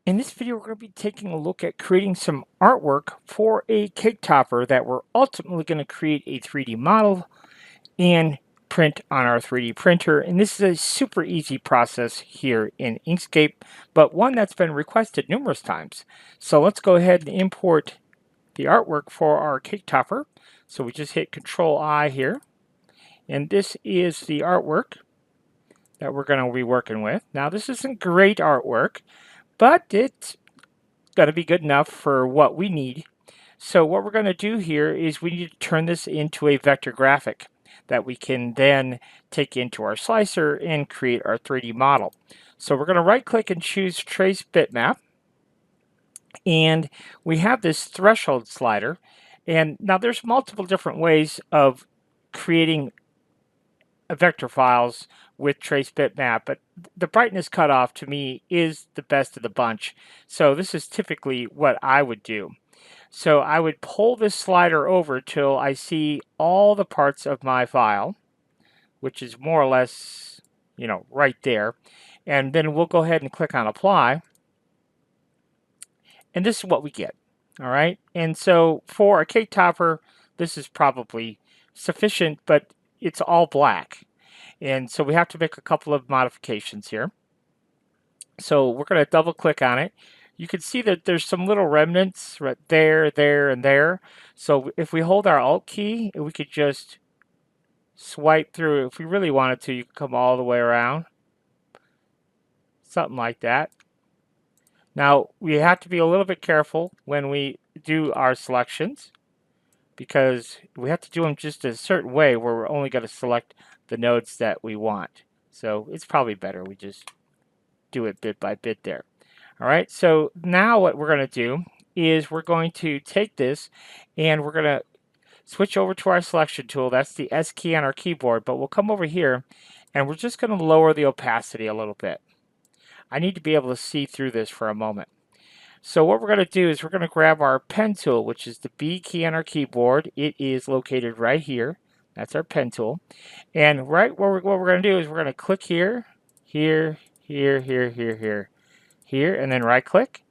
In this video, we're going to be taking a look at creating some artwork for a cake topper that we're ultimately going to create a 3D model and print on our 3D printer. And this is a super easy process here in Inkscape, but one that's been requested numerous times. So let's go ahead and import the artwork for our cake topper. So we just hit Control I here, and this is the artwork that we're going to be working with. Now, this isn't great artwork, but it's going to be good enough for what we need. So what we're going to do here is we need to turn this into a vector graphic that we can then take into our slicer and create our 3D model. So we're going to right click and choose Trace Bitmap, and we have this threshold slider. And now there's multiple different ways of creating vector files with trace bitmap, but the brightness cutoff to me is the best of the bunch. So this is typically what I would do. So I would pull this slider over till I see all the parts of my file, which is more or less, right there. And then we'll go ahead and click on apply. And this is what we get. All right. And so for a cake topper, this is probably sufficient, but it's all black. And so we have to make a couple of modifications here. So we're going to double click on it. You can see that there's some little remnants right there, there, and there. So if we hold our Alt key, we could just swipe through. If we really wanted to, you could come all the way around. Something like that. Now, we have to be a little bit careful when we do our selections, because we have to do them just a certain way where we're only going to select the nodes that we want. So it's probably better we just do it bit by bit there. All right, so now what we're going to do is we're going to take this and we're going to switch over to our selection tool. That's the S key on our keyboard, but we'll come over here and we're just going to lower the opacity a little bit. I need to be able to see through this for a moment. So what we're going to do is we're going to grab our pen tool, which is the B key on our keyboard. It is located right here. That's our pen tool. And right where what we're going to do is we're going to click here, here, here, here, here, here, here, and then right click.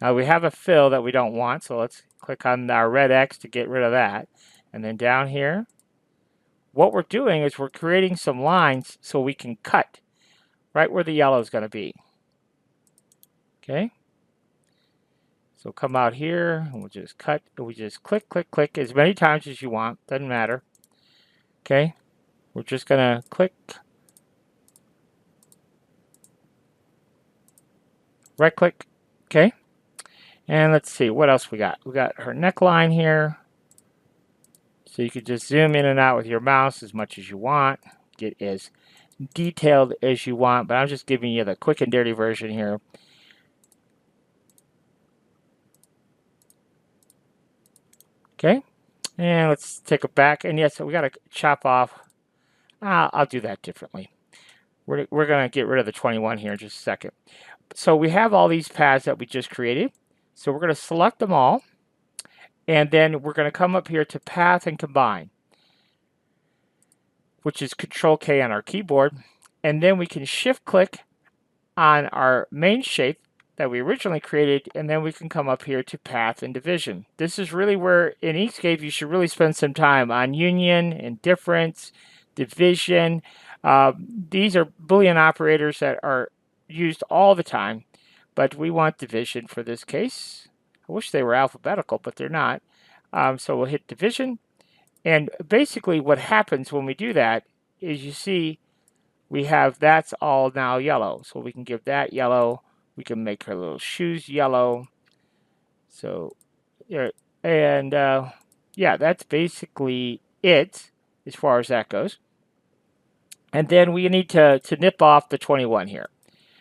Now we have a fill that we don't want, so let's click on our red X to get rid of that. And then down here, what we're doing is we're creating some lines so we can cut right where the yellow is going to be. Okay. So come out here and we'll just cut. We just click, click, click as many times as you want. Doesn't matter. Okay. We're just going to click. Right click. Okay. And let's see what else we got. We got her neckline here. So you can just zoom in and out with your mouse as much as you want. Get as detailed as you want. But I'm just giving you the quick and dirty version here. Okay, and let's take it back. And yes, we got to chop off. I'll do that differently. We're going to get rid of the 21 here in just a second. So we have all these paths that we just created. So we're going to select them all. And then we're going to come up here to Path and Combine, which is Control K on our keyboard. And then we can Shift click on our main shape that we originally created, and then we can come up here to Path and Division. This is really where in Inkscape you should really spend some time on union and difference, division. These are Boolean operators that are used all the time, but we want division for this case. I wish they were alphabetical, but they're not. So we'll hit division, and basically what happens when we do that is you see we have that's all now yellow. So we can give that yellow. We can make her little shoes yellow. So, and yeah, that's basically it as far as that goes. And then we need to nip off the 21 here.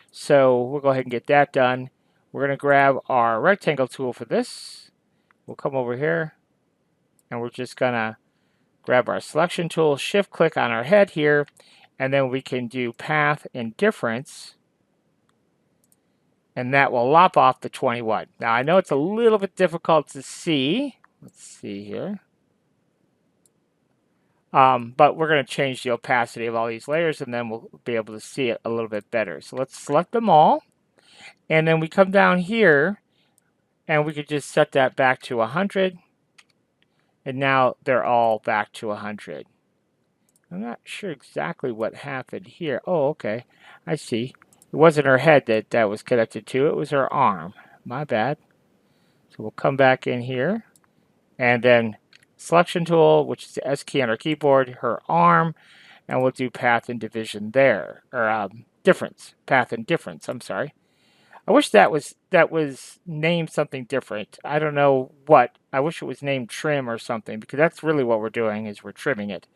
So we'll go ahead and get that done. We're going to grab our rectangle tool for this. We'll come over here and we're just going to grab our selection tool, shift click on our head here, and then we can do path and difference. And that will lop off the 21. Now I know it's a little bit difficult to see. Let's see here. But we're going to change the opacity of all these layers and then we'll be able to see it a little bit better. So let's select them all. And then we come down here and we could just set that back to 100. And now they're all back to 100. I'm not sure exactly what happened here. Oh, okay. I see. It wasn't her head that was connected to. It was her arm. My bad. So we'll come back in here. And then selection tool, which is the S key on our keyboard, her arm. And we'll do path and division there. Or difference. Path and difference. I'm sorry. I wish that was named something different. I don't know what. I wish it was named trim or something, because that's really what we're doing, is we're trimming it.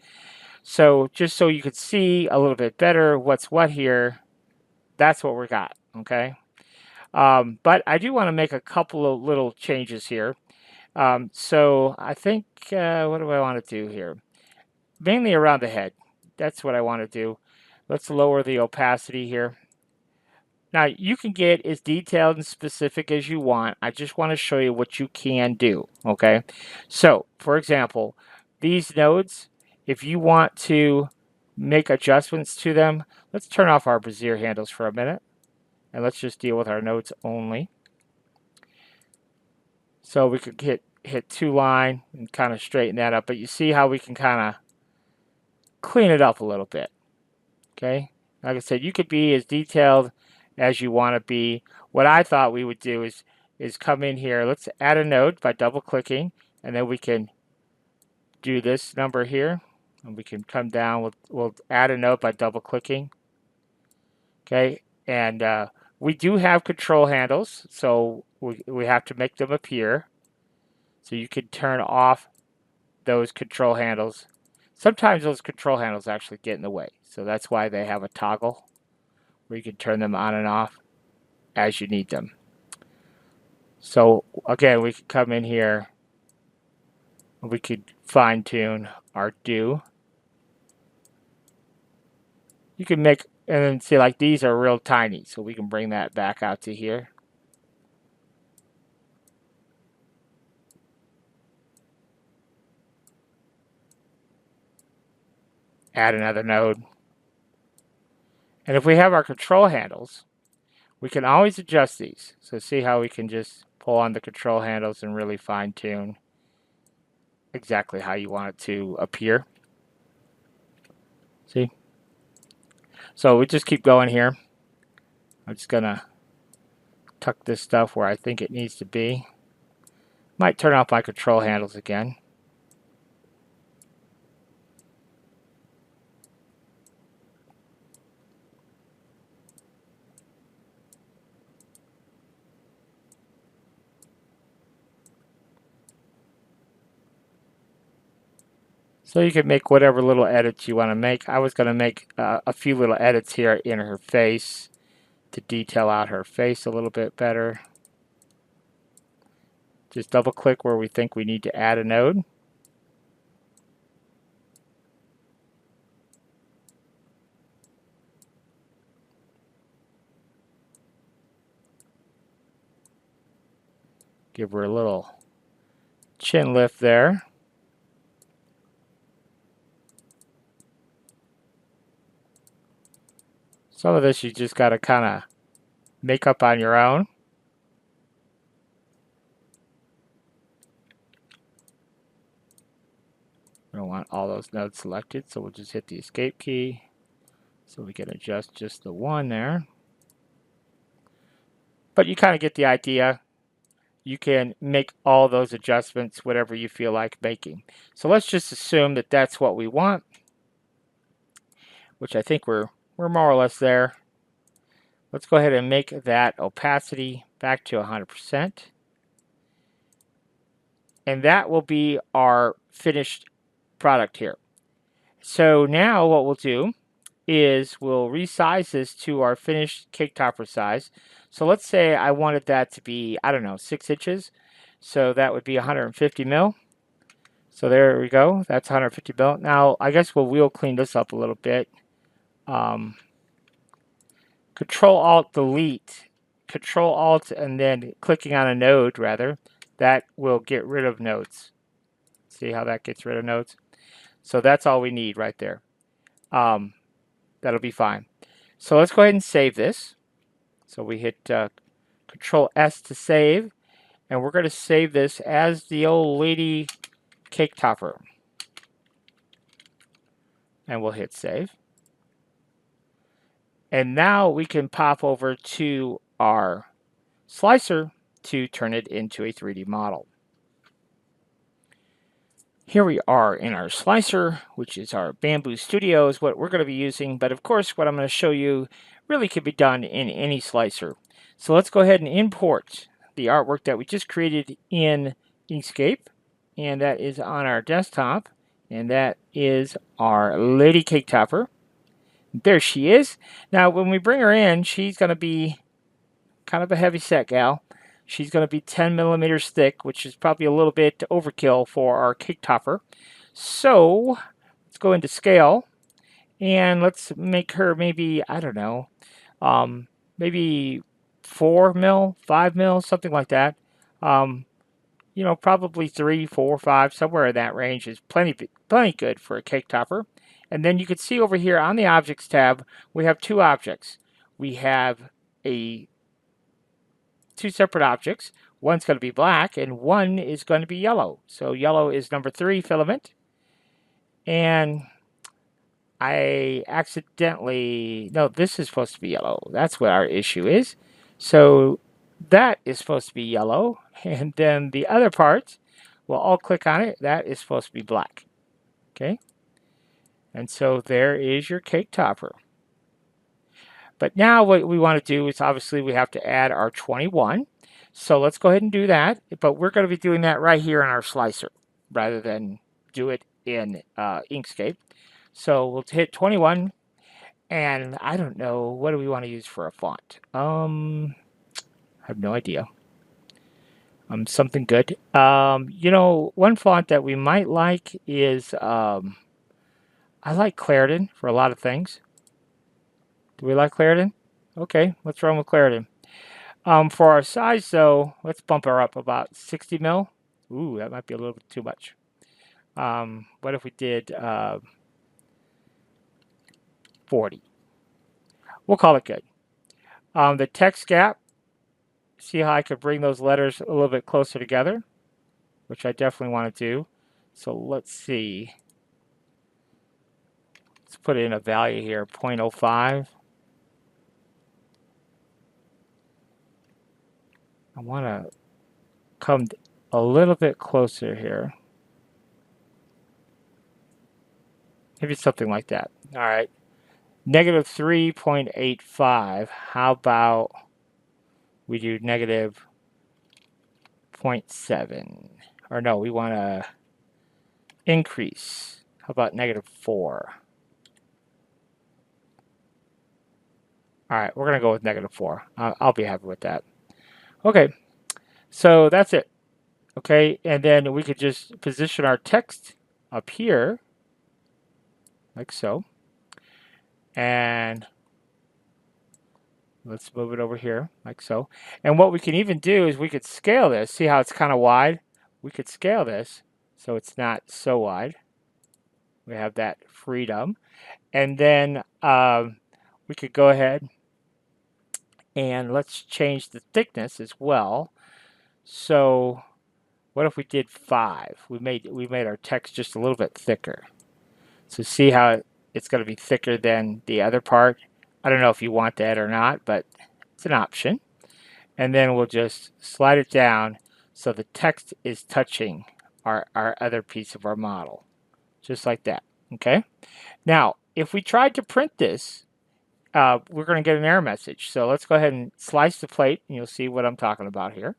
So just so you could see a little bit better what's what here, that's what we got, okay? But I do want to make a couple of little changes here. So I think, what do I want to do here? Mainly around the head. That's what I want to do. Let's lower the opacity here. Now, you can get as detailed and specific as you want. I just want to show you what you can do, okay? So, for example, these nodes, if you want to make adjustments to them, let's turn off our Bezier handles for a minute, and let's just deal with our nodes only. So we could hit 2-line and kind of straighten that up, but you see how we can kind of clean it up a little bit, okay? Like I said, you could be as detailed as you want to be. What I thought we would do is come in here. Let's add a node by double clicking, and then we can do this number here, and we can come down. We'll add a node by double clicking. Okay, and we do have control handles, so we have to make them appear. So you can turn off those control handles. Sometimes those control handles actually get in the way, so that's why they have a toggle where you can turn them on and off as you need them. So again, we could come in here, we could fine tune our do. You can make, and then see, like, these are real tiny, so we can bring that back out to here. Add another node. And if we have our control handles, we can always adjust these. So see how we can just pull on the control handles and really fine tune exactly how you want it to appear. See? So we just keep going here. I'm just gonna tuck this stuff where I think it needs to be. Might turn off my control handles again. So you can make whatever little edits you want to make. I was going to make a few little edits here in her face to detail out her face a little bit better. Just double click where we think we need to add a node. Give her a little chin lift there. Some of this you just got to kind of make up on your own. We don't want all those nodes selected, so we'll just hit the escape key so we can adjust just the one there. But you kind of get the idea. You can make all those adjustments, whatever you feel like making. So let's just assume that that's what we want, which I think we're more or less there. Let's go ahead and make that opacity back to 100%. And that will be our finished product here. So now what we'll do is we'll resize this to our finished cake topper size. So let's say I wanted that to be, I don't know, 6 inches. So that would be 150 mil. So there we go. That's 150 mil. Now, I guess we'll clean this up a little bit. Control-Alt-Delete. Control-Alt and then clicking on a node, rather. That will get rid of nodes. See how that gets rid of nodes? So that's all we need right there. That'll be fine. So let's go ahead and save this. So we hit Control S to save, and we're going to save this as the old lady cake topper. And we'll hit save. And now we can pop over to our slicer to turn it into a 3D model. Here we are in our slicer, which is our Bamboo Studio is what we're going to be using. But of course, what I'm going to show you really can be done in any slicer. So let's go ahead and import the artwork that we just created in Inkscape. And that is on our desktop. And that is our lady cake topper. There she is. Now, when we bring her in, she's going to be kind of a heavy set gal. She's going to be 10 millimeters thick, which is probably a little bit overkill for our cake topper. So let's go into scale and let's make her maybe, I don't know, maybe 4 mil, 5 mil, something like that. You know, probably 3, 4, 5, somewhere in that range is plenty good for a cake topper. And then you can see over here on the Objects tab, we have two objects. We have two separate objects. One's going to be black and one is going to be yellow. So yellow is number 3 filament. And I accidentally, no, this is supposed to be yellow. That's what our issue is. So that is supposed to be yellow. And then the other part, well, I'll click on it. That is supposed to be black. Okay. And so there is your cake topper. But now what we want to do is obviously we have to add our 21. So let's go ahead and do that. But we're going to be doing that right here in our slicer rather than do it in Inkscape. So we'll hit 21. And I don't know, what do we want to use for a font? I have no idea. Something good. You know, one font that we might like is, I like Clarendon for a lot of things. Do we like Clarendon? Okay, let's run with Clarendon. For our size, though, let's bump her up about 60 mil. Ooh, that might be a little bit too much. What if we did 40? We'll call it good. The text gap, see how I could bring those letters a little bit closer together, which I definitely want to do. So let's see. Let's put in a value here, 0.05. I want to come a little bit closer here. Maybe something like that. All right. Negative 3.85. How about we do negative 0.7? Or no, we want to increase. How about negative 4? All right, we're going to go with negative 4. I'll be happy with that. Okay, so that's it. Okay, and then we could just position our text up here, like so. And let's move it over here, like so. And what we can even do is we could scale this. See how it's kind of wide? We could scale this so it's not so wide. We have that freedom. And then we could go ahead and let's change the thickness as well. So what if we did 5? We made our text just a little bit thicker. So see how it's going to be thicker than the other part. I don't know if you want that or not, but it's an option. And then we'll just slide it down so the text is touching our other piece of our model. Just like that. Okay. Now, if we tried to print this, we're going to get an error message. So let's go ahead and slice the plate, and you'll see what I'm talking about here.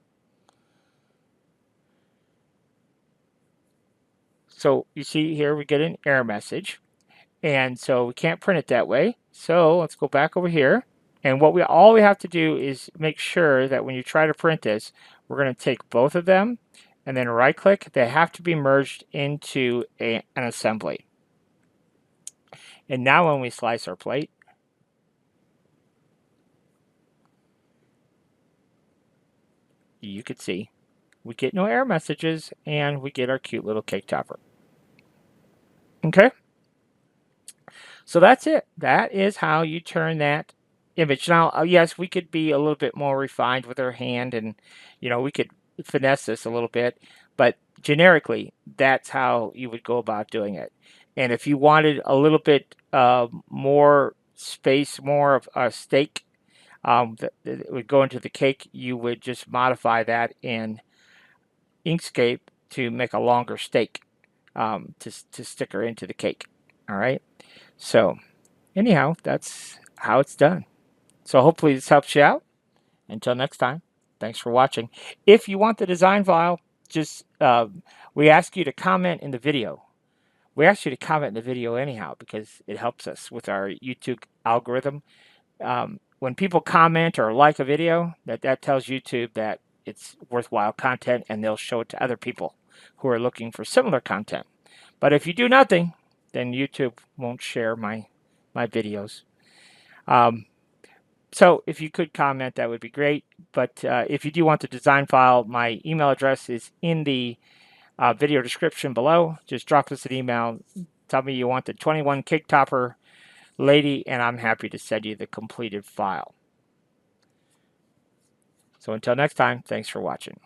So you see here we get an error message. And so we can't print it that way. So let's go back over here. And all we have to do is make sure that when you try to print this, we're going to take both of them and then right click. They have to be merged into an assembly. And now when we slice our plate, you can see we get no error messages and we get our cute little cake topper. Okay. So that's it. That is how you turn that image. Now, yes, we could be a little bit more refined with our hand, and we could finesse this a little bit, but generically, that's how you would go about doing it. And if you wanted a little bit more space, more of a steak that would go into the cake, you would just modify that in Inkscape to make a longer steak to stick her into the cake. All right. So anyhow, that's how it's done. So hopefully this helps you out. Until next time, thanks for watching. If you want the design file, just we ask you to comment in the video. We ask you to comment in the video anyhow because it helps us with our YouTube algorithm. When people comment or like a video, that tells YouTube that it's worthwhile content, and they'll show it to other people who are looking for similar content. But if you do nothing, then YouTube won't share my videos. So if you could comment, that would be great. But if you do want the design file, my email address is in the video description below. Just drop us an email. Tell me you want the 21 cake topper lady, and I'm happy to send you the completed file. So until next time, thanks for watching.